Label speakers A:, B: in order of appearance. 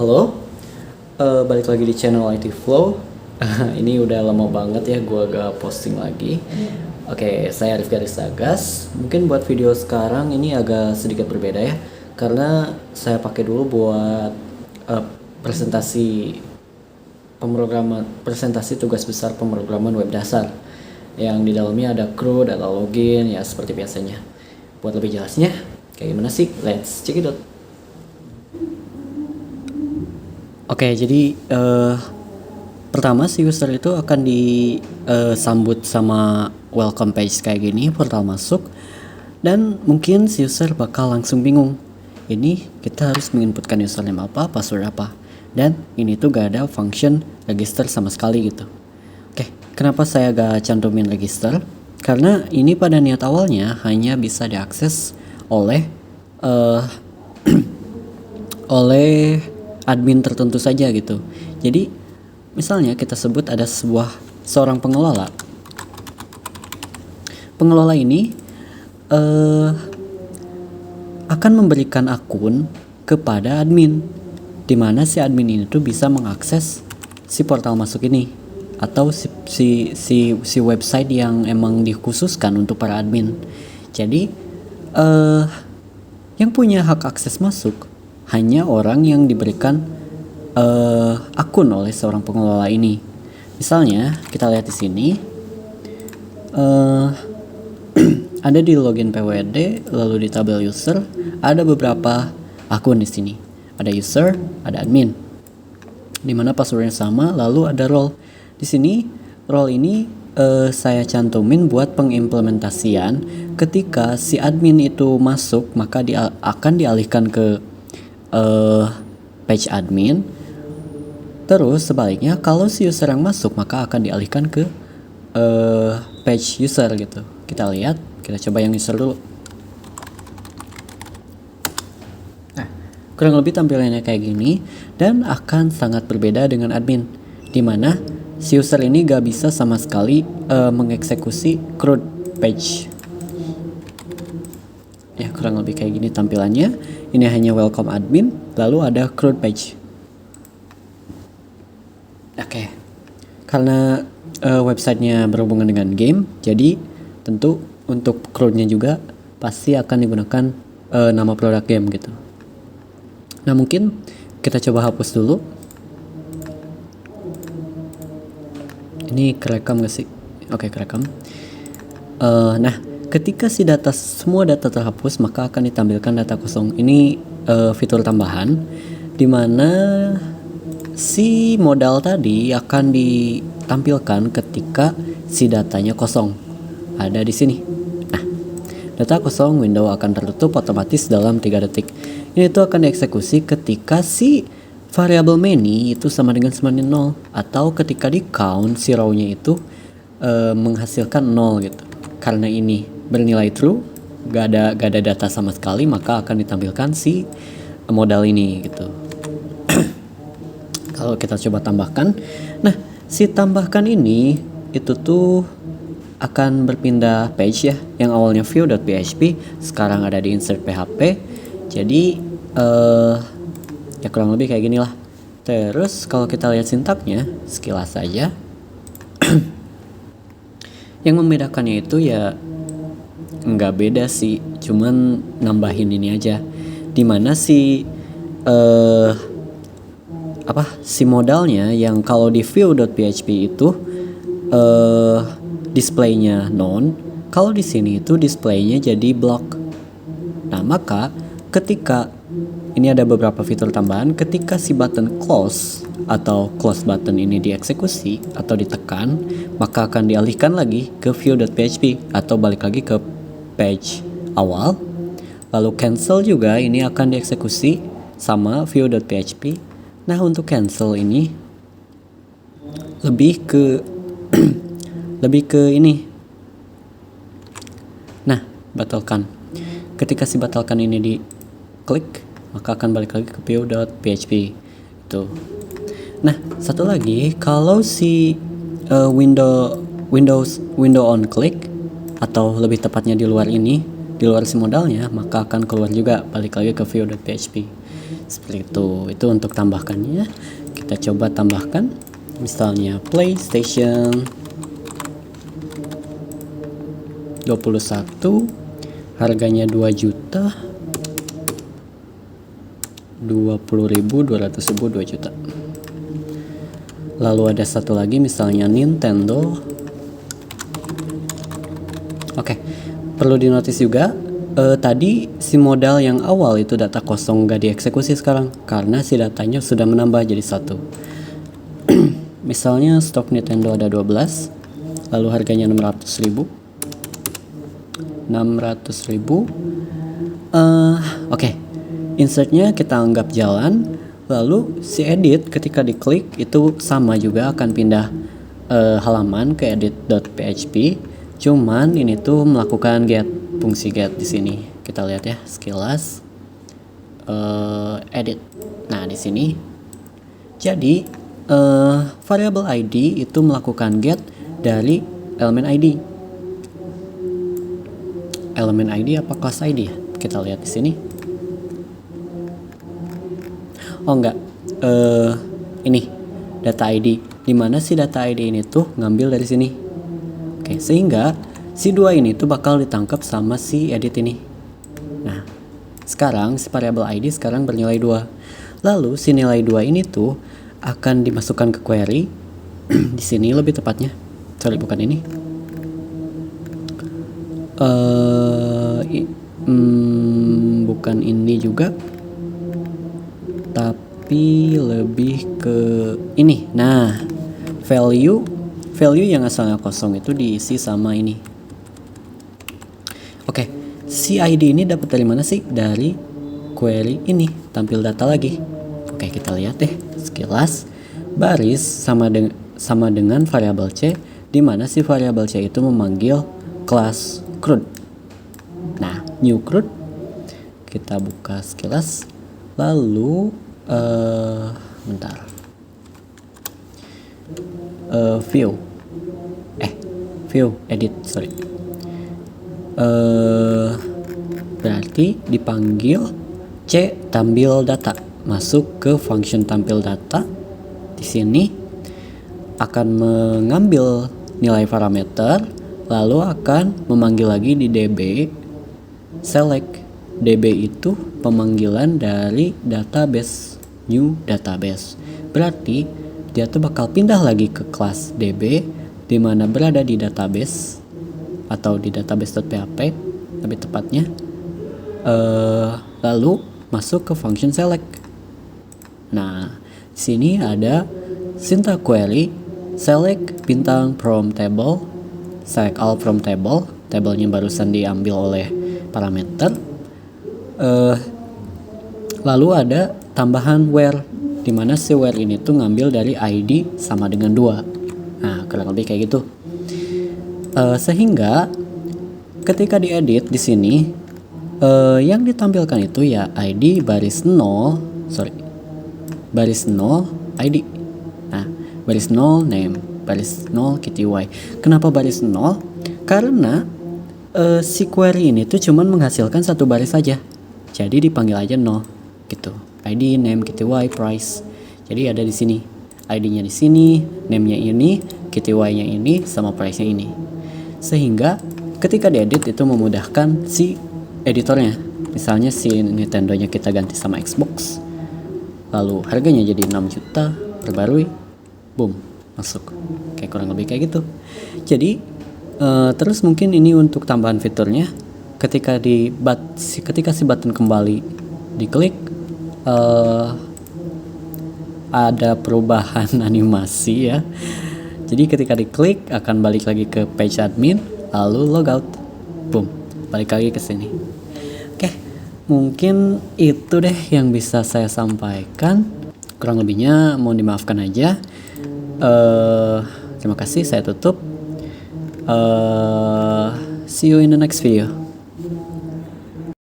A: Halo, balik lagi di channel IT Flow. Ini udah lama banget ya gue gak posting lagi. Oke, saya Rifki Aristagas. Mungkin buat video sekarang ini agak sedikit berbeda ya, karena saya pakai dulu buat presentasi tugas besar pemrograman web dasar, yang di dalamnya ada CRUD, ada login, ya seperti biasanya. Buat lebih jelasnya, kayak gimana sih? Let's check it out. Oke, jadi pertama si user itu akan disambut sama welcome page kayak gini, portal masuk, dan mungkin si user bakal langsung bingung. Ini kita harus menginputkan username apa, password apa, dan ini tuh gak ada function register sama sekali gitu. Oke, kenapa saya gak cantumin register? Karena ini pada niat awalnya hanya bisa diakses oleh oleh admin tertentu saja gitu. Jadi misalnya kita sebut ada seorang pengelola. Pengelola ini akan memberikan akun kepada admin, di mana si admin ini tuh bisa mengakses si portal masuk ini atau si website yang emang dikhususkan untuk para admin. Jadi yang punya hak akses masuk hanya orang yang diberikan akun oleh seorang pengelola ini. Misalnya kita lihat di sini ada di login PWD, lalu di tabel user ada beberapa akun di sini. Ada user, ada admin, di mana passwordnya sama, lalu ada role. Di sini role ini saya cantumin buat pengimplementasian. Ketika si admin itu masuk, maka dia akan dialihkan ke page admin. Terus sebaliknya, kalau si user yang masuk maka akan dialihkan ke page user gitu. Kita lihat, kita coba yang user dulu. Nah, kurang lebih tampilannya kayak gini, dan akan sangat berbeda dengan admin, dimana si user ini gak bisa sama sekali mengeksekusi CRUD page. Ya, kurang lebih kayak gini tampilannya. Ini hanya welcome admin, lalu ada CRUD page. Oke. Karena websitenya berhubungan dengan game, jadi tentu untuk CRUD-nya juga pasti akan digunakan nama produk game gitu. Nah, mungkin kita coba hapus dulu. Ini kerekam gak sih? Oke, kerekam. Nah, ketika semua data terhapus, maka akan ditampilkan data kosong. Ini fitur tambahan, di mana si modal tadi akan ditampilkan ketika si datanya kosong. Ada di sini. Nah, data kosong, window akan tertutup otomatis dalam 3 detik. Ini tuh akan dieksekusi ketika si variable many itu sama dengan 0, atau ketika di count si row-nya itu menghasilkan 0 gitu. Karena ini bernilai true, gak ada data sama sekali, maka akan ditampilkan si modal ini gitu. Kalau kita coba tambahkan, nah si tambahkan ini itu tuh akan berpindah page ya, yang awalnya view.php sekarang ada di insert php. Jadi ya kurang lebih kayak gini lah. Terus kalau kita lihat sintaknya sekilas saja, yang membedakannya itu ya nggak beda sih, cuman nambahin ini aja, dimana si modalnya yang kalau di view.php itu displaynya none, kalau di sini itu displaynya jadi block. Nah, maka ketika ini ada beberapa fitur tambahan, ketika si button close atau close button ini dieksekusi atau ditekan, maka akan dialihkan lagi ke view.php atau balik lagi ke page awal. Lalu cancel juga ini akan dieksekusi sama view.php. Nah, untuk cancel ini lebih ke ini. Nah, batalkan. Ketika si batalkan ini diklik, maka akan balik lagi ke view.php itu. Nah, satu lagi, kalau si window on click, atau lebih tepatnya di luar si modalnya, maka akan keluar juga, balik lagi ke view.php. Seperti itu untuk tambahkannya. Kita coba tambahkan misalnya PlayStation 21, harganya 2 juta, 20.000, 200.000, 2 juta. Lalu ada satu lagi misalnya Nintendo. Oke, perlu dinotis juga tadi si modal yang awal itu data kosong gak dieksekusi sekarang karena si datanya sudah menambah jadi 1. Misalnya stok Nintendo ada 12, lalu harganya 600.000. Oke, insertnya kita anggap jalan. Lalu si edit ketika diklik itu sama juga akan pindah halaman ke edit.php. Cuman ini tuh melakukan get, fungsi get di sini. Kita lihat ya sekilas edit. Nah di sini jadi variabel ID itu melakukan get dari elemen ID. Elemen ID apa kelas ID ya? Kita lihat di sini. Oh enggak, ini data ID. Dimana si data ID ini tuh ngambil dari sini. Oke, sehingga si 2 ini tuh bakal ditangkap sama si edit ini. Nah, sekarang si variabel ID sekarang bernilai 2. Lalu si nilai 2 ini tuh akan dimasukkan ke query di sini lebih tepatnya. Sorry, bukan ini. Bukan ini juga. Tapi lebih ke ini. Nah, value yang asalnya kosong itu diisi sama ini. Oke, si ID ini dapat dari mana sih? Dari query ini, tampil data lagi. Oke, kita lihat deh sekilas. Baris sama dengan variabel C, di mana si variabel C itu memanggil kelas CRUD. Nah, new CRUD kita buka sekilas. Lalu bentar. View edit, sorry. Berarti dipanggil C tampil data, masuk ke function tampil data. Di sini akan mengambil nilai parameter, lalu akan memanggil lagi di DB select. DB itu pemanggilan dari database, new database. Berarti dia tuh bakal pindah lagi ke kelas DB di mana berada di database atau di database.php lebih tepatnya. Lalu masuk ke function select. Nah, di sini ada syntax query select bintang from table, select all from table. Tabelnya barusan diambil oleh parameter. Lalu ada tambahan where, dimana si where ini tuh ngambil dari ID sama dengan 2. Nah, kurang lebih kayak gitu. Sehingga ketika diedit di sini yang ditampilkan itu ya ID baris 0, baris 0 ID. Nah, baris 0 name, baris 0 KTY. Kenapa baris 0? Karena si query ini tuh cuman menghasilkan satu baris saja. Jadi dipanggil aja 0 gitu. ID, name, KTY, price. Jadi ada di sini. ID-nya di sini, name-nya ini, KTY-nya ini, sama price-nya ini. Sehingga ketika diedit itu memudahkan si editornya. Misalnya si Nintendo-nya kita ganti sama Xbox. Lalu harganya jadi 6 juta, perbarui, boom, masuk. Kayak kurang lebih kayak gitu. Jadi terus mungkin ini untuk tambahan fiturnya. Ketika si button kembali diklik, ada perubahan animasi ya. Jadi ketika diklik akan balik lagi ke page admin, lalu logout, boom, balik lagi ke sini. Oke, mungkin itu deh yang bisa saya sampaikan. Kurang lebihnya mohon dimaafkan aja. Terima kasih, saya tutup. See you in the next video.